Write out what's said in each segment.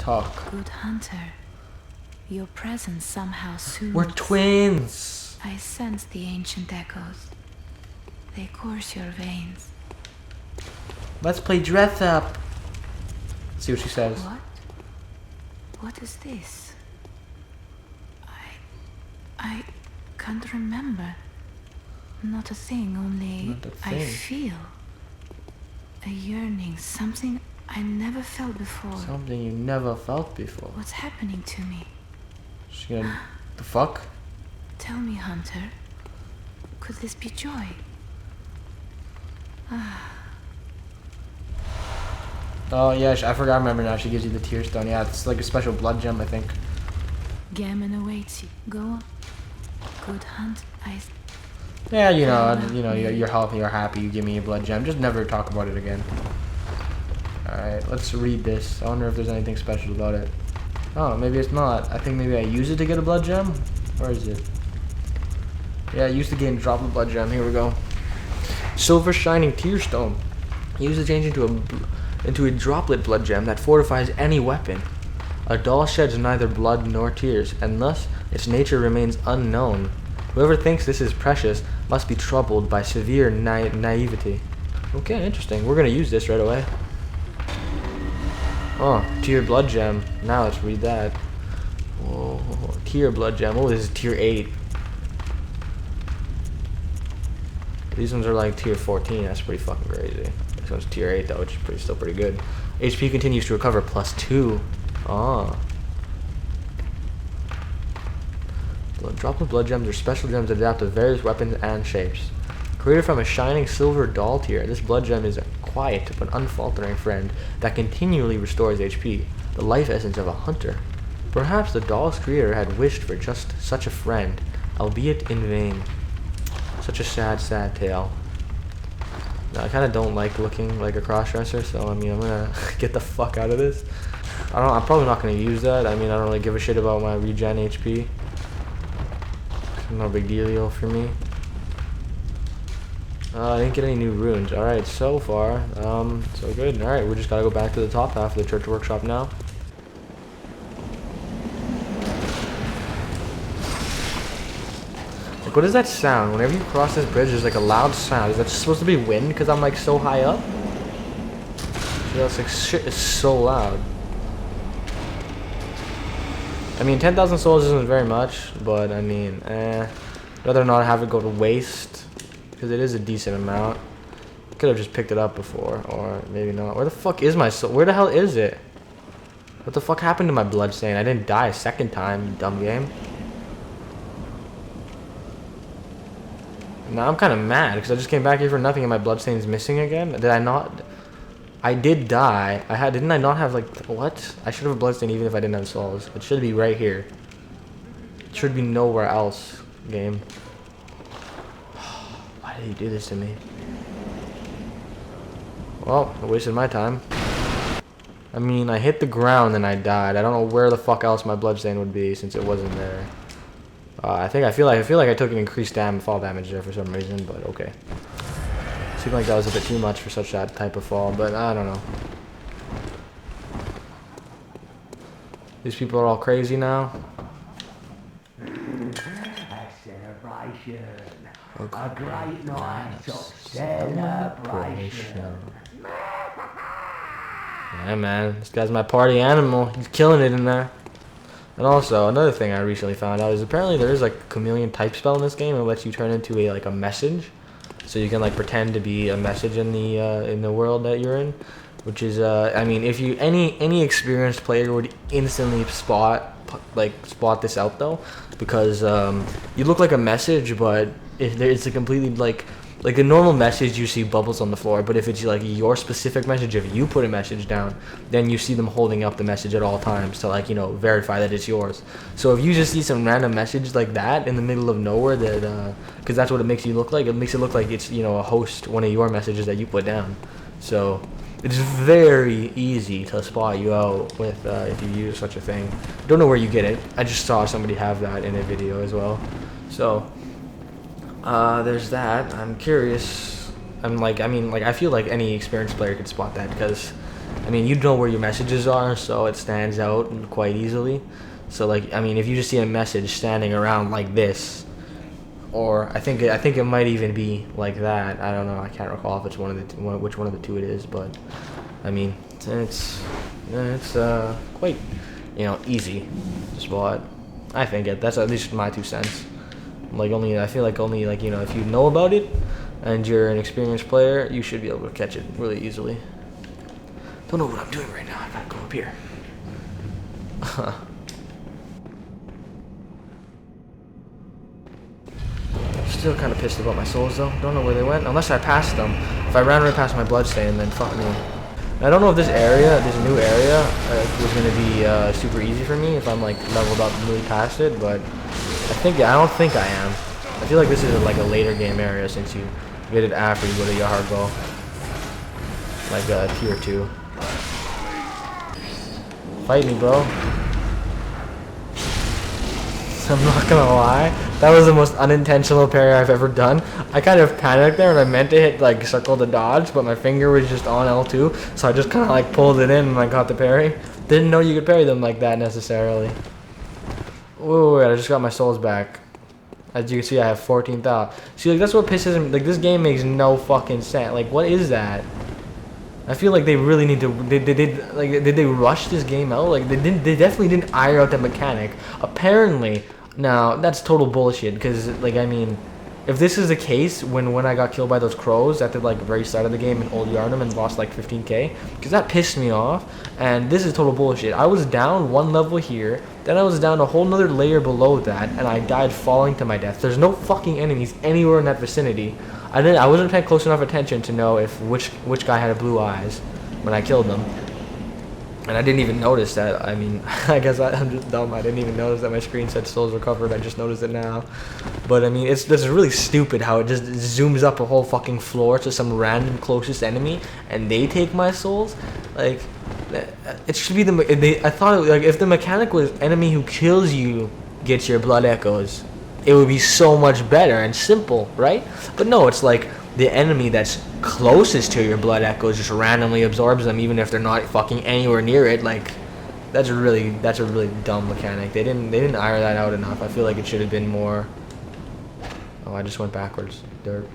Talk. Good hunter, your presence somehow soothes. We're twins. I sense the ancient echoes. They course your veins. Let's play dress up. Let's see what she says. What? What is this? I can't remember. Not a thing, only Not a I thing. feel a yearning, something I never felt before. Something you never felt before. What's happening to me? She gonna... The fuck? Tell me, Hunter. Could this be joy? Oh yeah, I forgot. I remember now. She gives you the tear stone. Yeah, it's like a special blood gem, I think. Gammon awaits you. Go on. Good hunt. Yeah, you're healthy, you're happy. You give me a blood gem. Just never talk about it again. All right, let's read this. I wonder if there's anything special about it. Oh, maybe it's not. I think maybe I use it to get a blood gem. Where is it? Yeah, I used to gain droplet blood gem. Here we go. Silver shining tear stone. Use to change into a droplet blood gem that fortifies any weapon. A doll sheds neither blood nor tears, and thus its nature remains unknown. Whoever thinks this is precious must be troubled by severe naivety. Okay, interesting. We're gonna use this right away. Oh, tier blood gem. Now let's read that. Whoa, tier blood gem. Oh, this is tier 8. These ones are like tier 14. That's pretty fucking crazy. This one's tier 8 though, which is still pretty good. HP continues to recover +2. Oh. Droplet blood gems are special gems that adapt to various weapons and shapes. Created from a shining silver doll tier, this blood gem is a quiet but unfaltering friend that continually restores HP, the life essence of a hunter. Perhaps the doll's creator had wished for just such a friend, albeit in vain. Such a sad, sad tale. Now, I kind of don't like looking like a crossdresser, so I mean, I'm gonna get the fuck out of this. I'm probably not gonna use that. I mean, I don't really give a shit about my regen HP. No big deal for me. I didn't get any new runes. Alright, so far, so good. Alright, we just gotta go back to the top half of the church workshop now. Like, what is that sound? Whenever you cross this bridge, there's like a loud sound. Is that supposed to be wind because I'm like so high up? Yeah, it's like shit is so loud. I mean, 10,000 souls isn't very much, but I mean, rather not have it go to waste, because it is a decent amount. Could have just picked it up before, or maybe not. Where the fuck is my soul? Where the hell is it? What the fuck happened to my bloodstain? I didn't die a second time, you dumb game. Now I'm kind of mad, because I just came back here for nothing and my bloodstain's missing again. Did I not? I did die. Didn't I not have like, what? I should have a bloodstain even if I didn't have souls. It should be right here. It should be nowhere else, game. Why did you do this to me? Well, I wasted my time. I mean, I hit the ground and I died. I don't know where the fuck else my bloodstain would be since it wasn't there. I feel like I took an increased fall damage there for some reason, but okay. Seemed like that was a bit too much for such that type of fall, but I don't know. These people are all crazy now. A celebration. A great night of celebration. Yeah, man. This guy's my party animal. He's killing it in there. And also, another thing I recently found out is apparently there is like a chameleon type spell in this game. It lets you turn into a message. So you can like pretend to be a message in the world that you're in, which is I mean, if you any experienced player would instantly spot this out though, because you look like a message, but it's a completely like a normal message you see bubbles on the floor, but if it's like your specific message, if you put a message down, then you see them holding up the message at all times to like verify that it's yours. So if you just see some random message like that in the middle of nowhere, that because that's what it makes you look like. It makes it look like it's a host, one of your messages that you put down. So it's very easy to spot you out with if you use such a thing. Don't know where you get it. I just saw somebody have that in a video as well. So there's that. I'm curious. I feel like any experienced player could spot that because I mean, you know where your messages are, so it stands out quite easily. So like, I mean, if you just see a message standing around like this, or I think it might even be like that. I don't know. I can't recall if it's which one of the two it is, but I mean, it's quite, you know, easy to spot. I think that's at least my 2 cents. Like I feel like only like, you know, if you know about it and you're an experienced player, you should be able to catch it really easily. Don't know what I'm doing right now. I gotta go up here. Still kind of pissed about my souls though. Don't know where they went unless I passed them. If I ran right past my bloodstain, then fuck me. And I don't know if this new area, was gonna be super easy for me if I'm like leveled up really past it. But I don't think I am. I feel like this is like a later game area since you get it after you go to Yargo, like tier 2. Fight me, bro. I'm not gonna lie, that was the most unintentional parry I've ever done. I kind of panicked there and I meant to hit like circle to dodge, but my finger was just on L2, so I just kind of like pulled it in and I got the parry. Didn't know you could parry them like that necessarily. Ooh, I just got my souls back. As you can see, I have 14,000. See, like that's what pisses me. Like this game makes no fucking sense. Like what is that? I feel like they really need to. Did they rush this game out? Like they definitely didn't iron out the mechanic. Apparently. Now, that's total bullshit, because, like, I mean, if this is the case when I got killed by those crows at the, like, very start of the game in Old Yarnum and lost, like, 15k, because that pissed me off, and this is total bullshit. I was down 1 level here, then I was down a whole nother layer below that, and I died falling to my death. There's no fucking enemies anywhere in that vicinity. I wasn't paying close enough attention to know if which guy had blue eyes when I killed them. And I didn't even notice that. I mean, I guess I'm just dumb. I didn't even notice that my screen said souls recovered. I just noticed it now. But I mean, this is really stupid how it just zooms up a whole fucking floor to some random closest enemy, and they take my souls. Like, it should be I thought like if the mechanic was enemy who kills you gets your blood echoes, it would be so much better and simple, right? But no, it's like the enemy that's closest to your blood echoes just randomly absorbs them, even if they're not fucking anywhere near it. Like, that's a really dumb mechanic. They didn't iron that out enough. I feel like it should have been more. Oh, I just went backwards. Dirt.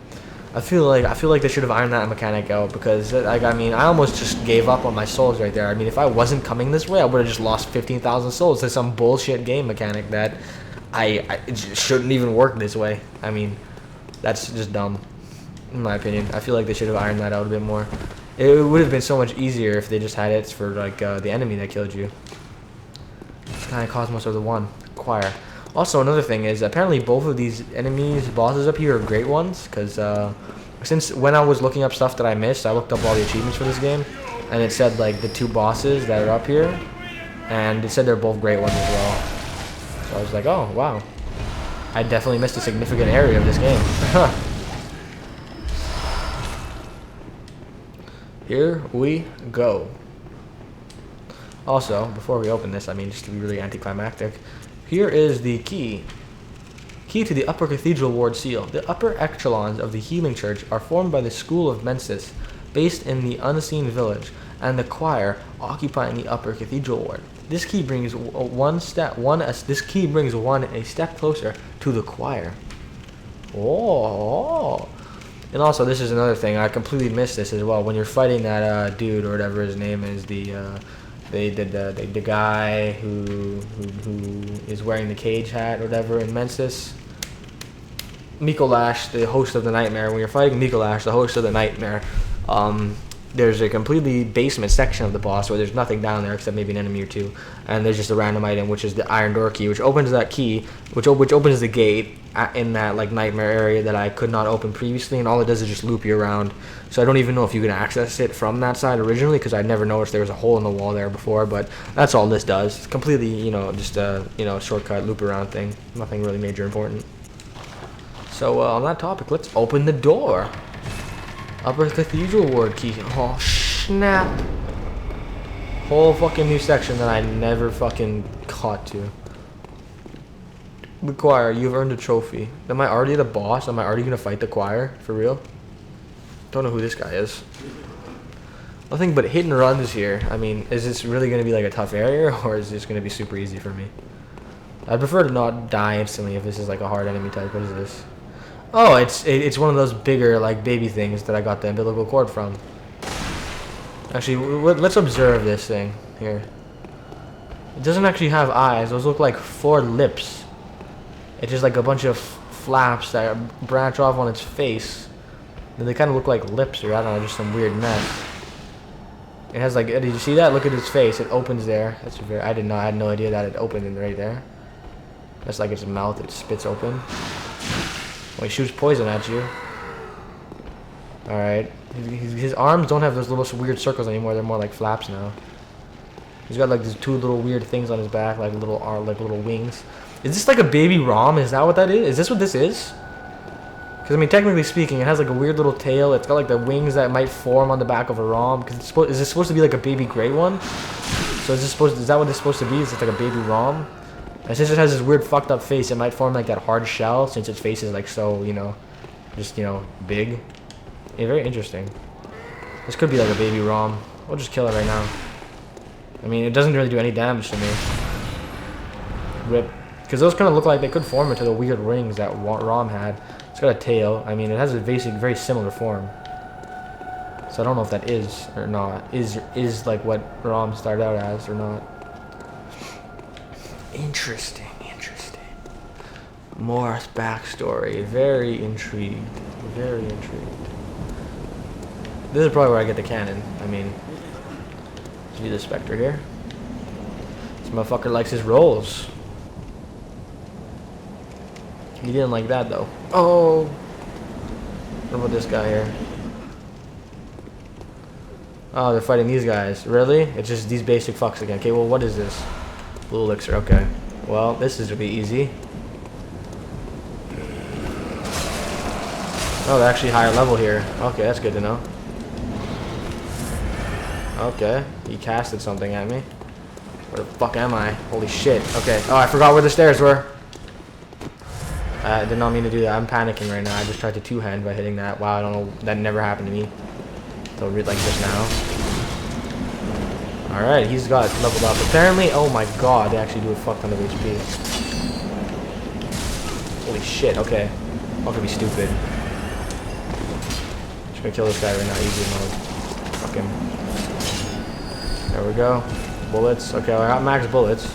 I feel like they should have ironed that mechanic out, because like, I mean, I almost just gave up on my souls right there. I mean, if I wasn't coming this way, I would have just lost 15,000 souls to some bullshit game mechanic that it shouldn't even work this way. I mean, that's just dumb. In my opinion, I feel like they should have ironed that out a bit more. It would have been so much easier if they just had it for like the enemy that killed you. It's kind of Cosmos of the one choir. Also, another thing is apparently both of these bosses up here are great ones, because since when I was looking up stuff that I missed, I looked up all the achievements for this game, and it said like the 2 bosses that are up here, and it said they're both great ones as well. So I was like, oh wow, I definitely missed a significant area of this game. Here we go. Also, before we open this, I mean, just to be really anticlimactic, here is the key. Key to the Upper Cathedral Ward seal. The upper echelons of the Healing Church are formed by the School of Mensis, based in the Unseen Village, and the choir occupying the Upper Cathedral Ward. This key brings one a step closer to the choir. Oh. And also, this is another thing, I completely missed this as well. When you're fighting that dude or whatever his name is, the guy who is wearing the cage hat or whatever in Mensis, Mikolash, the host of the nightmare. When you're fighting Mikolash, the host of the nightmare, there's a completely basement section of the boss where there's nothing down there except maybe an enemy or 2, and there's just a random item, which is the iron door key, which opens that key, which opens the gate in that like nightmare area that I could not open previously, and all it does is just loop you around. So I don't even know if you can access it from that side originally, because I never noticed there was a hole in the wall there before. But that's all this does. It's completely, you know, just a shortcut loop around thing. Nothing really major important. So on that topic, let's open the door. Upper Cathedral Ward key. Oh snap! Whole fucking new section that I never fucking caught to. The choir, you've earned a trophy. Am I already the boss? Am I already gonna fight the choir? For real? Don't know who this guy is. Nothing but hit and runs here. I mean, is this really going to be like a tough area, or is this going to be super easy for me? I'd prefer to not die instantly if this is like a hard enemy type. What is this? Oh, it's one of those bigger like baby things that I got the umbilical cord from. Actually, let's observe this thing here. It doesn't actually have eyes. Those look like 4 lips. It's just like a bunch of flaps that branch off on its face. Then they kind of look like lips, or I don't know, just some weird mess. It has like, did you see that? Look at its face. It opens there. That's very. I had no idea that it opened in right there. That's like its mouth. It spits open. Well, he shoots poison at you. All right. His arms don't have those little weird circles anymore. They're more like flaps now. He's got like these 2 little weird things on his back, like little wings. Is this like a baby rom? Is that what that is? Is this what this is? Because I mean, technically speaking, it has like a weird little tail. It's got like the wings that might form on the back of a rom. Because is this supposed to be like a baby gray one? So is that what it's supposed to be? Is it like a baby rom? And since it has this weird fucked up face, it might form like that hard shell. Since its face is like so, just big. Yeah, very interesting. This could be like a baby rom. We'll just kill it right now. I mean, it doesn't really do any damage to me. Rip. Because those kind of look like they could form into the weird rings that rom had. It's got a tail. I mean, it has a basic, very similar form. So I don't know if that is or not. Is like what rom started out as or not. Interesting. More backstory. Very intrigued. Very intrigued. This is probably where I get the cannon. I mean, see the Spectre here. This motherfucker likes his rolls. He didn't like that though. Oh! What about this guy here? Oh, they're fighting these guys. Really? It's just these basic fucks again. Okay, well, what is this? Blue elixir. Okay. Well, this is gonna be easy. Oh, they're actually higher level here. Okay, that's good to know. Okay, he casted something at me. Where the fuck am I? Holy shit. Okay. Oh, I forgot where the stairs were. I did not mean to do that. I'm panicking right now. I just tried to two-hand by hitting that. Wow, I don't know. That never happened to me. So read like just now. Alright, he's got leveled up. Apparently, oh my god, they actually do a fuck ton of HP. Holy shit, okay. I'm gonna be stupid. Just gonna kill this guy right now, easy mode. Fuck him. There we go. Bullets. Okay, I got max bullets.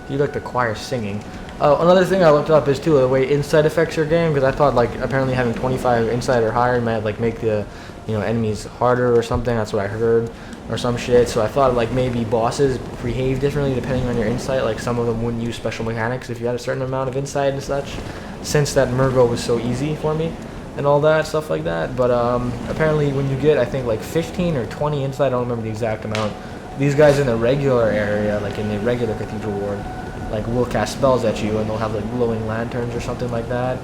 You like the choir singing. Oh, another thing I looked up is too the way insight affects your game, because I thought like apparently having 25 insight or higher might like make the enemies harder or something. That's what I heard or some shit. So I thought like maybe bosses behave differently depending on your insight. Like some of them wouldn't use special mechanics if you had a certain amount of insight and such. Since that Murgo was so easy for me and all that stuff like that. But apparently when you get I think like 15 or 20 insight, I don't remember the exact amount. These guys in the regular area, like in the regular cathedral ward, like will cast spells at you and they'll have like glowing lanterns or something like that.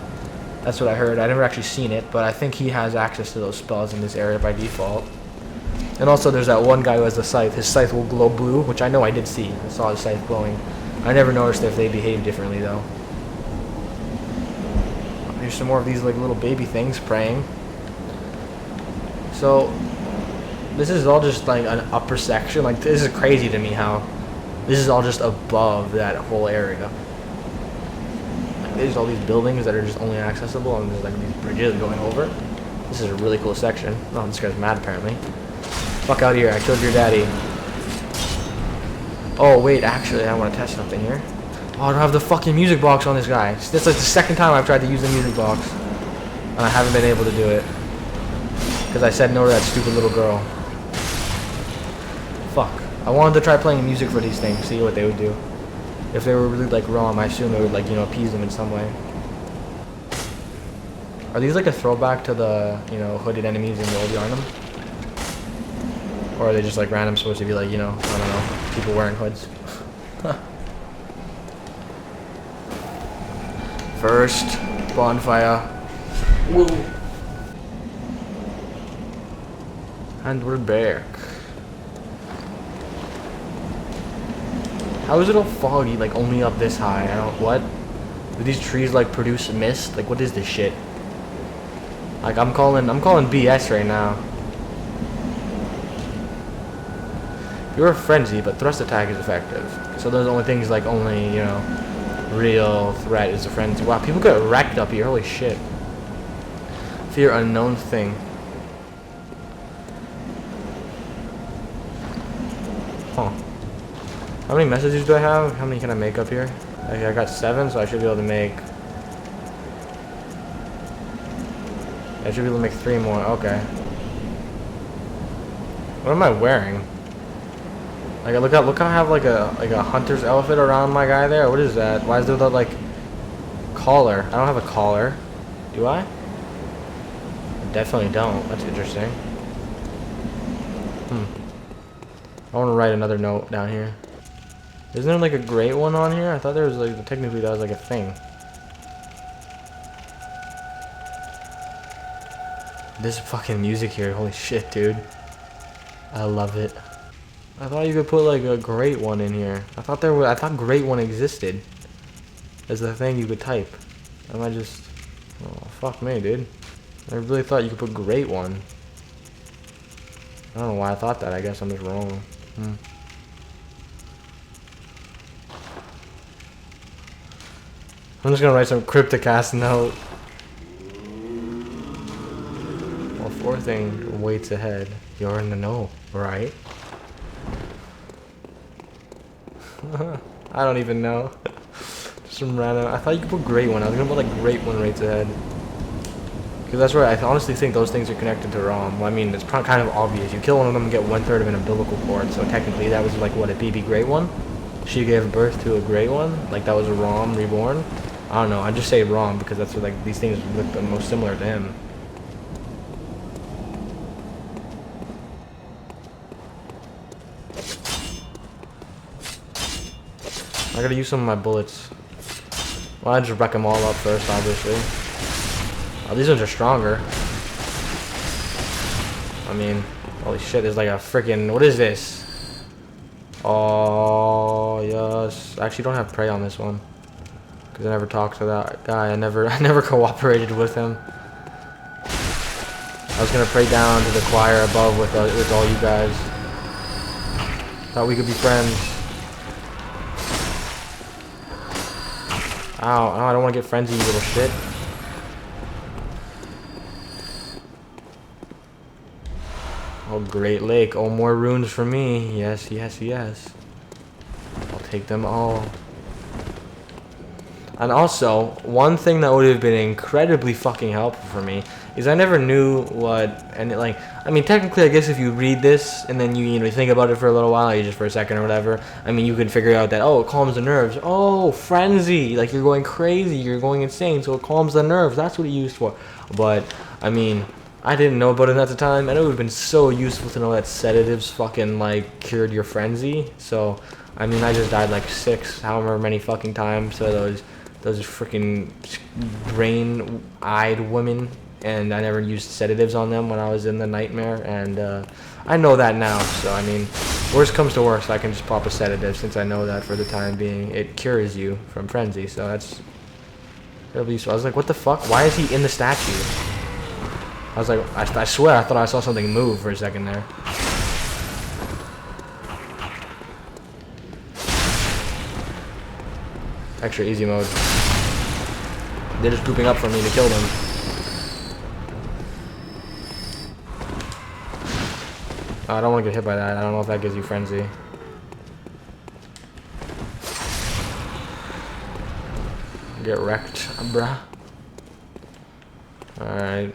That's what I heard. I never actually seen it, but I think he has access to those spells in this area by default. And also there's that one guy who has the scythe. His scythe will glow blue, which I know I did see. I saw his scythe glowing. I never noticed if they behave differently though. There's some more of these like little baby things praying. So this is all just like an upper section. Like this is crazy to me how this is all just above that whole area. Like, there's all these buildings that are just only accessible, and there's like these bridges going over. This is a really cool section. Oh, this guy's mad apparently. Fuck out of here! I killed your daddy. Oh wait, actually, I want to test something here. Oh, I don't have the fucking music box on this guy. This is like the second time I've tried to use the music box, and I haven't been able to do it because I said no to that stupid little girl. Fuck. I wanted to try playing music for these things, see what they would do. If they were really like ROM, I assume it would like, appease them in some way. Are these like a throwback to the, hooded enemies in the old Yarnum? Or are they just like random supposed to be like, I don't know, people wearing hoods? First, bonfire. Woo. And we're back. How is it all foggy, like only up this high? I don't, what? Do these trees like produce mist? Like what is this shit? Like I'm calling BS right now. You're a frenzy, but thrust attack is effective. So those are only things like only, you know, real threat is a frenzy. Wow, people get wrecked up here. Holy shit. Fear unknown thing. Huh. How many messages do I have? How many can I make up here? Okay, I got 7, so I should be able to make... I should be able to make 3 more. Okay. What am I wearing? Like, look how I have like a hunter's outfit around my guy there. What is that? Why is there that like collar? I don't have a collar. Do I? I definitely don't. That's interesting. I want to write another note down here. Isn't there like a great one on here? I thought there was like technically that was like a thing. This fucking music here, holy shit, dude. I love it. I thought you could put like a great one in here. I thought great one existed as the thing you could type. Am I just... Oh, fuck me, dude. I really thought you could put great one. I don't know why I thought that. I guess I'm just wrong. I'm just gonna write some cryptic ass note. Well, 4 thing waits ahead. You're in the know, right? I don't even know. Just some random. I thought you could put great one. I was gonna put like great one rates ahead. Because that's where I honestly think those things are connected to ROM. Well, I mean, it's kind of obvious. You kill one of them and get 1/3 of an umbilical cord. So technically, that was like what, a BB great one? She gave birth to a great one. Like that was a ROM reborn. I don't know. I just say ROM because that's what like these things look the most similar to him. I gotta use some of my bullets. Well, I just wreck them all up first, obviously. Oh, these ones are stronger. I mean, holy shit, there's like a freaking... What is this? Oh, yes. I actually don't have prey on this one. Because I never talked to that guy. I never cooperated with him. I was gonna pray down to the choir above with all you guys. Thought we could be friends. Ow, I don't want to get frenzied, you little shit. Oh, Great Lake. Oh, more runes for me. Yes, yes, yes. I'll take them all. And also, one thing that would have been incredibly fucking helpful for me is I never knew what, and like, I mean, technically, I guess if you read this and then you know, think about it for a little while, you just for a second or whatever, I mean, you can figure out that, oh, it calms the nerves. Oh, frenzy. Like, you're going crazy. You're going insane. So it calms the nerves. That's what it used for. But, I mean, I didn't know about it at the time, and it would have been so useful to know that sedatives fucking, like, cured your frenzy. So, I mean, I just died, like, 6, however many fucking times to those freaking brain-eyed women, and I never used sedatives on them when I was in the nightmare, and I know that now, so, I mean, worst comes to worst, I can just pop a sedative, since I know that for the time being, it cures you from frenzy, so that's really useful. I was like, what the fuck? Why is he in the statue? I was like, I swear, I thought I saw something move for a second there. Extra easy mode. They're just grouping up for me to kill them. Oh, I don't want to get hit by that. I don't know if that gives you frenzy. Get wrecked, bruh. Alright.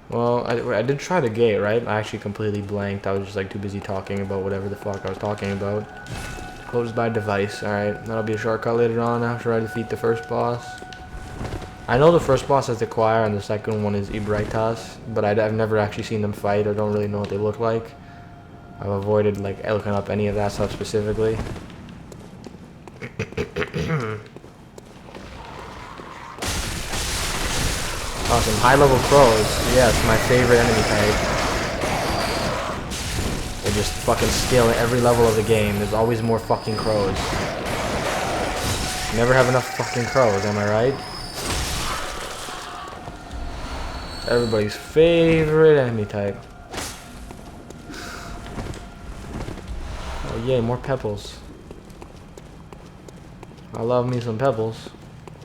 Well, I did try the gate, right? I actually completely blanked. I was just like too busy talking about whatever the fuck I was talking about. Closed by device. Alright, that'll be a shortcut later on after I defeat the first boss. I know the first boss is the choir and the second one is Ibraitas, but I've never actually seen them fight or don't really know what they look like. I've avoided like looking up any of that stuff specifically. Awesome, high-level crows. Yeah, it's my favorite enemy type. They just fucking scale at every level of the game. There's always more fucking crows. Never have enough fucking crows, am I right? It's everybody's favorite enemy type. Oh yay, more pebbles. I love me some pebbles.